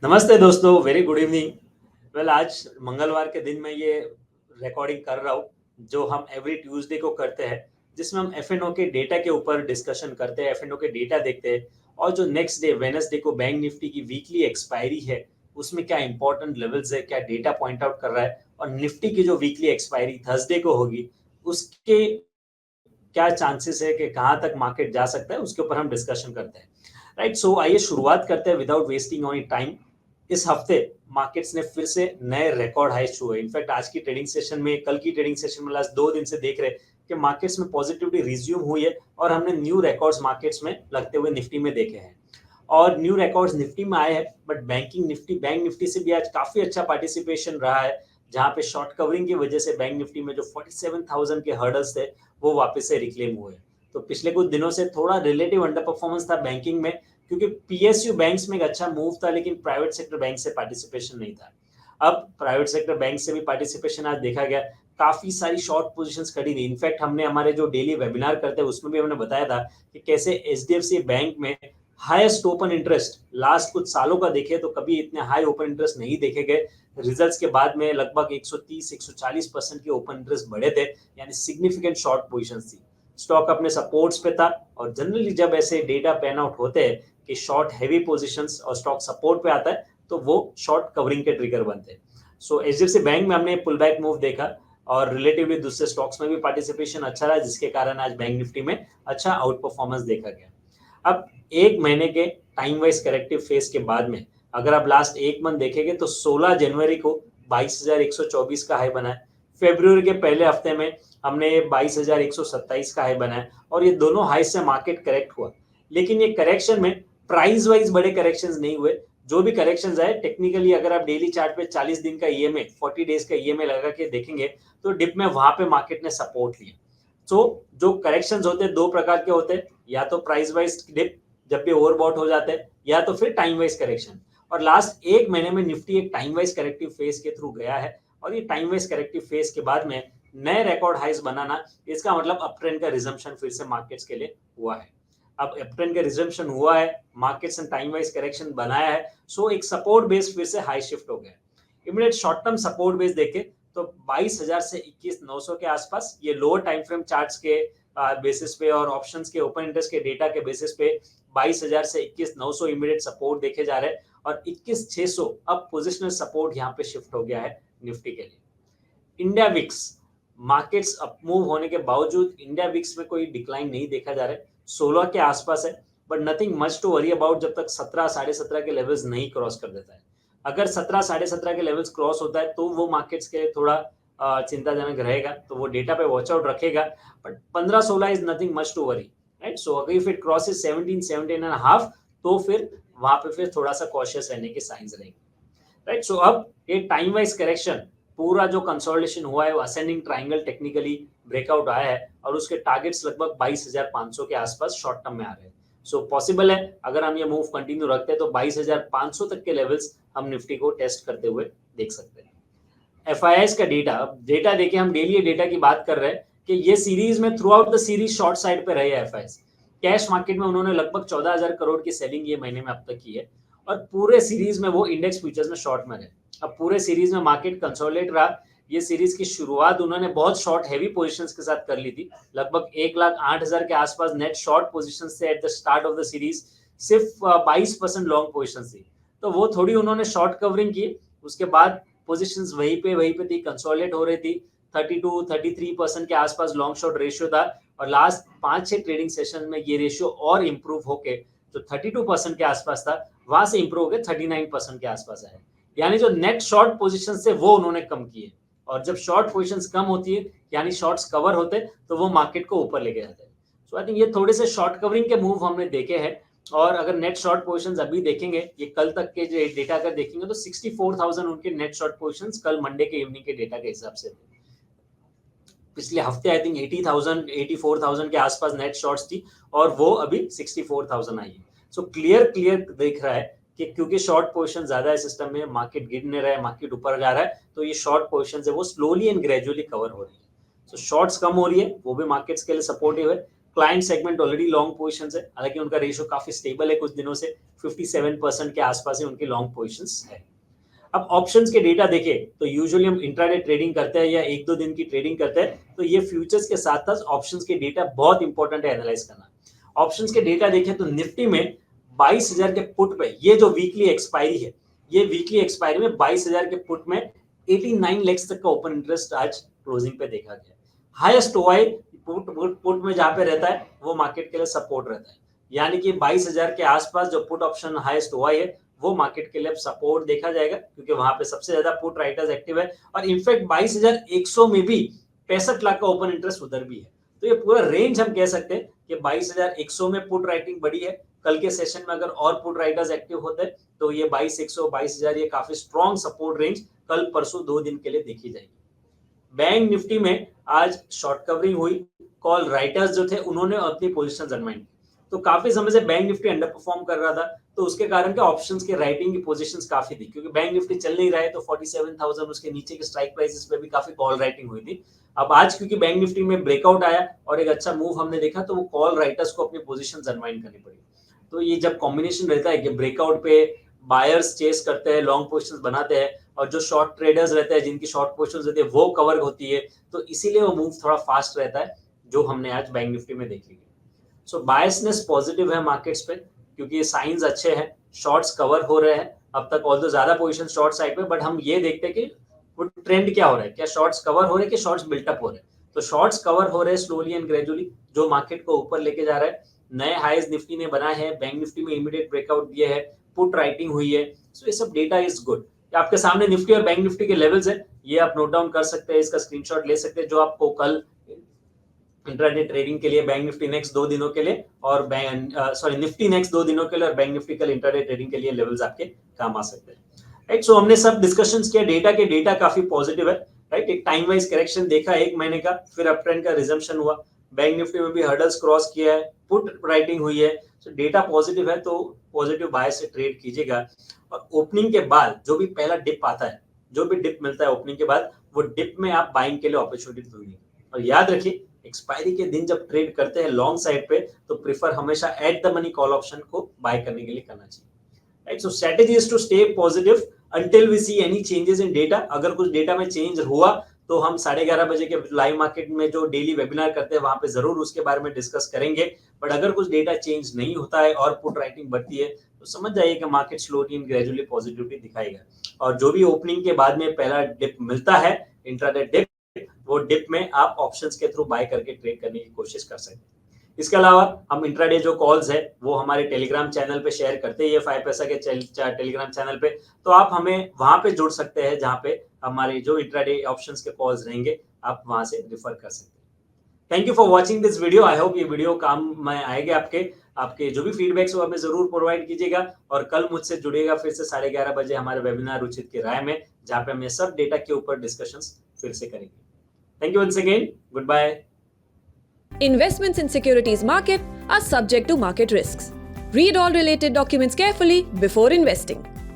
नमस्ते दोस्तों, very good evening. आज मंगलवार के दिन मैं ये रिकॉर्डिंग कर रहा हूँ, जो हम एवरी ट्यूसडे को करते हैं, जिसमें हम एफ के डेटा के ऊपर डिस्कशन करते हैं, एफ के डेटा देखते हैं। और जो नेक्स्ट डे वेनसडे को बैंक निफ्टी की वीकली एक्सपायरी है, उसमें क्या इंपॉर्टेंट लेवल्स है, क्या डेटा पॉइंट आउट कर रहा है, और निफ्टी की जो वीकली एक्सपायरी थर्सडे को होगी, उसके क्या चांसेस है कि कहाँ तक मार्केट जा सकता है, उसके ऊपर हम डिस्कशन करते हैं। राइट, सो आइए शुरुआत करते हैं विदाउट वेस्टिंग ऑन टाइम। इस हफ्ते मार्केट्स ने फिर से नए रिकॉर्ड हाई छुए। इनफैक्ट आज की ट्रेडिंग सेशन में, कल की ट्रेडिंग सेशन में, लास्ट 2 दिन से देख रहे कि मार्केट्स में पॉजिटिविटी रिज्यूम हुई है और हमने न्यू रिकॉर्ड्स मार्केट्स में लगते हुए निफ्टी में देखे हैं। और न्यू रिकॉर्ड्स निफ्टी में आए हैं, बट बैंक निफ्टी से भी आज काफी अच्छा पार्टिसिपेशन रहा है, जहां पे शॉर्ट कवरिंग की वजह से बैंक निफ्टी में जो 47,000 के हर्डल्स थे, वो वापस से रिक्लेम हुए। तो पिछले कुछ दिनों से थोड़ा रिलेटिव अंडर परफॉर्मेंस था बैंकिंग में, क्योंकि पीएसयू बैंक्स में एक अच्छा मूव था, लेकिन प्राइवेट सेक्टर बैंक से पार्टिसिपेशन नहीं था। अब प्राइवेट सेक्टर बैंक से भी पार्टिसिपेशन आज देखा गया। काफी सारी शॉर्ट पोजीशंस खड़ी थी। इनफैक्ट हमने हमारे जो डेली वेबिनार करते हैं उसमें भी हमने बताया था कि कैसे एचडीएफसी बैंक में हाईएस्ट ओपन इंटरेस्ट लास्ट कुछ सालों का देखे तो कभी इतने हाई ओपन इंटरेस्ट नहीं देखे गए। रिजल्ट्स के बाद में लगभग 130-140% के ओपन इंटरेस्ट बढ़े थे, यानी सिग्निफिकेंट शॉर्ट पोजीशंस थी। स्टॉक अपने सपोर्ट्स पे था, और जनरली जब ऐसे डेटा पैन आउट होते हैं कि शॉर्ट हैवी पोजीशंस और स्टॉक सपोर्ट पे आता है, तो वो शॉर्ट कवरिंग के ट्रिगर बनते हैं। सो एचडीएफसी बैंक में हमने पुल बैक मूव देखा, और रिलेटिवली दूसरे स्टॉक्स में भी पार्टिसिपेशन अच्छा रहा, जिसके कारण आज बैंक निफ्टी में अच्छा आउट परफॉर्मेंस देखा गया। अब एक महीने के टाइम वाइज करेक्टिव फेज के बाद में अगर आप लास्ट एक मंथ देखेंगे तो 16 जनवरी को 22,124 का हाई बना है। फेब्रुवरी के पहले हफ्ते में हमने 22,127 का हाई बनाया, और ये दोनों हाई से मार्केट करेक्ट हुआ। लेकिन ये करेक्शन में प्राइस वाइज बड़े करेक्शंस नहीं हुए। जो भी करेक्शंस आए टेक्निकली, अगर आप डेली चार्ट पे 40 दिन का ईएमए, 40 डेज का ईएमए लगा के देखेंगे, तो डिप में वहां पे मार्केट ने सपोर्ट लिया। सो जो करेक्शंस होते हैं दो प्रकार के होते हैं, या तो प्राइस वाइज डिप जब भी ओवरबॉट हो जाते हैं, या तो फिर टाइम वाइज करेक्शन। और लास्ट एक महीने में निफ्टी एक टाइम वाइज करेक्टिव फेज के थ्रू गया है, और ये टाइम वाइज करेक्टिव फेज के बाद में नए रिकॉर्ड हाइज बनाना, इसका मतलब अप ट्रेंड का रिजम्पशन फिर से मार्केट्स के लिए हुआ है। अब अप ट्रेंड का रिजम्पशन हुआ है, मार्केट्स ने टाइम वाइज करेक्शन बनाया है, सो एक सपोर्ट बेस फिर से हाई शिफ्ट हो गया। Immediate short term support base देखे तो 22,000 से 21,900 के आसपास, ये लोअर टाइम फ्रेम चार्ट्स के बेसिस पे और ऑप्शंस के ओपन इंटरेस्ट के डेटा के बेसिस पे 22,000 से 21,900 इमीडिएट सपोर्ट देखे जा रहे हैं, और 21,600 अब पोजिशनल सपोर्ट यहाँ पे शिफ्ट हो गया है निफ्टी के लिए। India VIX markets up move होने के बावजूद इंडिया विक्स में कोई डिक्लाइन नहीं देखा जा रहा है, 16 के आसपास है, but nothing much to worry about जब तक 17 17.5 के लेवल्स नहीं क्रॉस कर देता है। अगर 17 17.5 के लेवल्स क्रॉस होता है तो वो मार्केट्स के लिए थोड़ा चिंताजनक रहेगा, तो वो डेटा पे वॉच आउट रखेगा। But 15-16 is nothing much to worry. Right, so अगर इफ इट क्रॉसेस 17-17.5, तो फिर वहां पे फिर थोड़ा सा कॉशियस रहने के साइंस रहेंगे। राइट, सो अब ये टाइम वाइज करेक्शन पूरा जो कंसोलिडेशन हुआ है, वो असेंडिंग ट्राइंगल टेक्निकली ब्रेकआउट आया है, और उसके टारगेट्स लगभग 22,500 के आसपास शॉर्ट टर्म में आ रहे हैं। सो पॉसिबल है अगर हम ये मूव कंटिन्यू रखते हैं तो 22,500 तक के लेवल्स हम निफ्टी को टेस्ट करते हुए देख सकते हैं। एफआईआईस का डेटा, अब डेटा देखिए, हम डेली डेटा की बात कर रहे हैं कि ये सीरीज में through out the series short side पे रहे एफआईआईस। कैश मार्केट में उन्होंने लगभग 14,000 करोड़ की सेलिंग ये महीने में अब तक की है, और पूरे सीरीज में वो इंडेक्स फ्यूचर्स में शॉर्ट में रहे। अब पूरे सीरीज में मार्केट कंसोलिडेट रहा। ये सीरीज की शुरुआत उन्होंने बहुत शॉर्ट हैवी पोजीशंस के साथ कर ली थी। लगभग 1,08,000 के आसपास नेट शॉर्ट पोजीशन से at the start of the series सिर्फ 22% लॉन्ग पोजीशन थी, तो वो थोड़ी उन्होंने शॉर्ट कवरिंग की। उसके बाद पोजीशंस वहीं पे थी, कंसोलिडेट हो रही थी। 32-33% के आसपास लॉन्ग शॉर्ट रेशियो था, और लास्ट 5-6 ट्रेडिंग सेशन में ये रेशियो और इंप्रूव होके जो 32% के आसपास था, वहां से इंप्रूव होकर 39% के आसपास आया। यानी जो नेट शॉर्ट पोजीशन से वो उन्होंने कम किए, और जब शॉर्ट पोजीशंस कम होती है यानी शॉर्ट्स कवर होते, तो वो मार्केट को ऊपर लेके जाते हैं। सो आई थिंक ये थोड़े से शॉर्ट कवरिंग के मूव हमने देखे हैं। और अगर नेट शॉर्ट पोजीशंस अभी देखेंगे, ये कल तक के जो डेटा अगर देखेंगे, तो 64,000 उनके नेट शॉर्ट पोजीशंस कल मंडे के इवनिंग के डेटा के हिसाब से थे। पिछले हफ्ते आई थिंक 80,000 84,000 के आसपास नेट शॉर्ट्स थी, और वो अभी 64,000 आई है। सो क्लियर दिख रहा है कि क्योंकि शॉर्ट पोजीशन ज्यादा है सिस्टम में, मार्केट गिर नहीं रहा है, मार्केट ऊपर जा रहा है, तो ये शॉर्ट पोजीशन है वो स्लोली एंड ग्रेजुअली कवर हो रही है। सो शॉर्ट्स कम हो रही है, वो भी मार्केट्स के लिए सपोर्टिव है। Client segment already long positions है, हालांकि उनका रेशियो काफी स्टेबल है कुछ दिनों से, 57% के आसपास ही उनकी लॉन्ग पोजीशंस है। अब ऑप्शंस के डेटा देखें तो यूजुअली हम इंट्राडे ट्रेडिंग करते हैं या एक दो दिन की ट्रेडिंग करते हैं, तो ये फ्यूचर्स के साथ साथ ऑप्शंस के डेटा बहुत इंपॉर्टेंट है एनालाइज करना। ऑप्शंस के डेटा देखें तो निफ्टी में 22,000 के पुट पे, ये जो वीकली एक्सपायरी है, ये वीकली एक्सपायरी में 22,000 के पुट में 89 लाख तक का ओपन इंटरेस्ट आज क्लोजिंग पे देखा गया। हाईएस्ट ओआई पुट में जहां पे रहता है वो मार्केट के लिए सपोर्ट रहता है, यानी कि 22,000 के आसपास जो पुट ऑप्शन हाईएस्ट ओआई है वो मार्केट के लिए सपोर्ट देखा जाएगा, क्योंकि वहां पे सबसे ज्यादा पुट राइटर्स एक्टिव है। और इनफैक्ट 22,100 में भी 65 लाख का ओपन इंटरेस्ट उधर भी है। तो ये पूरा रेंज हम कह सकते हैं कि 22,100 में पुट राइटिंग बड़ी है। कल के सेशन में अगर और पुट राइटर्स एक्टिव होते हैं तो ये 22,100 22,000 ये काफी स्ट्रॉन्ग सपोर्ट रेंज कल परसों 2 दिन के लिए देखी जाएगी। बैंक निफ्टी में आज शॉर्ट कवरिंग हुई, कॉल राइटर्स जो थे उन्होंने अपनी पोजीशंस अनवाइंड की, तो काफी समय से बैंक निफ्टी अंडर परफॉर्म कर रहा था, तो उसके कारण के ऑप्शंस के राइटिंग की पोजीशंस काफी थी, क्योंकि बैंक निफ्टी चल नहीं रहा है तो 47,000 उसके नीचे के स्ट्राइक प्राइसेस पे भी काफी कॉल राइटिंग हुई थी। अब आज क्योंकि बैंक निफ्टी में ब्रेकआउट आया और एक अच्छा मूव हमने देखा, तो वो कॉल राइटर्स को अपनी पोजीशंस अनवाइंड करनी पड़ी। तो ये जब कॉम्बिनेशन रहता है कि ब्रेकआउट पे बायर्स चेस करते हैं, लॉन्ग पोजीशंस बनाते हैं, और जो शॉर्ट ट्रेडर्स रहते हैं जिनकी शॉर्ट पोजीशंस रहती है वो कवर होती है, तो इसीलिए वो मूव थोड़ा फास्ट रहता है जो हमने आज बैंक निफ्टी में देखी। सो बायसनेस पॉजिटिव है मार्केट्स पे, क्योंकि साइंस अच्छे हैं, शॉर्ट्स कवर हो रहे हैं अब तक, ऑल्दो ज्यादा पोजीशन शॉर्ट साइड पे, बट हम ये देखते हैं कि वो ट्रेंड क्या हो रहा है, क्या शॉर्ट्स कवर हो रहे हैं कि शॉर्ट्स बिल्टअप हो रहे हैं। तो शॉर्ट्स कवर हो रहे हैं स्लोली एंड ग्रेजुअली, जो मार्केट को ऊपर लेके जा रहा है। नए हाईज निफ्टी ने बनाए हैं, बैंक निफ्टी में इमीडिएट ब्रेकआउट दिए है, पुट राइटिंग हुई है, सो ये सब डेटा इज गुड। आपके सामने निफ्टी और बैंक निफ्टी के लेवल्स है, ये आप नोट डाउन कर सकते हैं, इसका स्क्रीनशॉट ले सकते हैं, जो आपको कल इंट्राडे ट्रेडिंग के लिए बैंक निफ्टी नेक्स्ट 2 दिनों के लिए और निफ्टी नेक्स्ट 2 दिनों के लिए और बैंक निफ्टी कल इंट्राडे ट्रेडिंग के लिए लेवल्स आपके काम आ सकते हैं। राइट, सो हमने सब डिस्कशंस किया, डेटा के डेटा काफी पॉजिटिव है। राइट, एक टाइम वाइज करेक्शन देखा 1 महीने का, फिर अप ट्रेंड का रिजम्पशन हुआ, बैंक निफ्टी में भी हर्डल्स क्रॉस किया है, पुट राइटिंग हुई है, सो डेटा पॉजिटिव है, तो पॉजिटिव बायस से ट्रेड कीजिएगा। और ओपनिंग के बाद जो भी पहला डिप आता है, जो भी डिप मिलता है ओपनिंग के बाद, वो डिप में आप बाइंग के लिए अपॉर्चुनिटी ढूंढिए। और याद रखिए, एक्सपायरी के दिन जब ट्रेड करते हैं लॉन्ग साइड पे, तो प्रेफर हमेशा at the money call option को बाय करने के लिए करना चाहिए। Right, so strategy is to stay positive until we see any changes in data. अगर कुछ डेटा में चेंज हुआ तो हम 11:30 बजे के लाइव मार्केट में जो डेली वेबिनार करते हैं वहां पे जरूर उसके बारे में डिस्कस करेंगे। बट अगर कुछ डेटा चेंज नहीं होता है और पुट राइटिंग बढ़ती है, तो समझ जाइए कि market slowly and gradually positivity दिखाएगा। और जो भी ओपनिंग के बाद में पहला डिप मिलता है, इंट्राडे डिप, वो डिप में आप ऑप्शंस के थ्रू बाय करके ट्रेड करने की कोशिश कर सकते हैं। इसके अलावा हम इंट्राडे जो कॉल्स है वो हमारे टेलीग्राम चैनल पे शेयर करते हैं, ये 5 पैसा के टेलीग्राम चैनल पे, तो आप हमें वहां पे जुड़ सकते हैं, जहां पे हमारे जो इंट्राडे ऑप्शंस के कॉल्स रहेंगे आप वहां से रिफर कर सकते हैं। Thank you for watching this video. I hope ये वीडियो काम में आएगा आपके जो भी फीडबैक्स हो हमें जरूर प्रोवाइड कीजिएगा, और कल मुझसे जुड़िएगा फिर से 11:30 बजे हमारे वेबिनार उचित की राय में, जहां पे हम ये सब डेटा के ऊपर डिस्कशंस फिर से करेंगे। Thank you once again. Goodbye. Investments in securities market are subject to market risks. Read all related documents carefully before investing.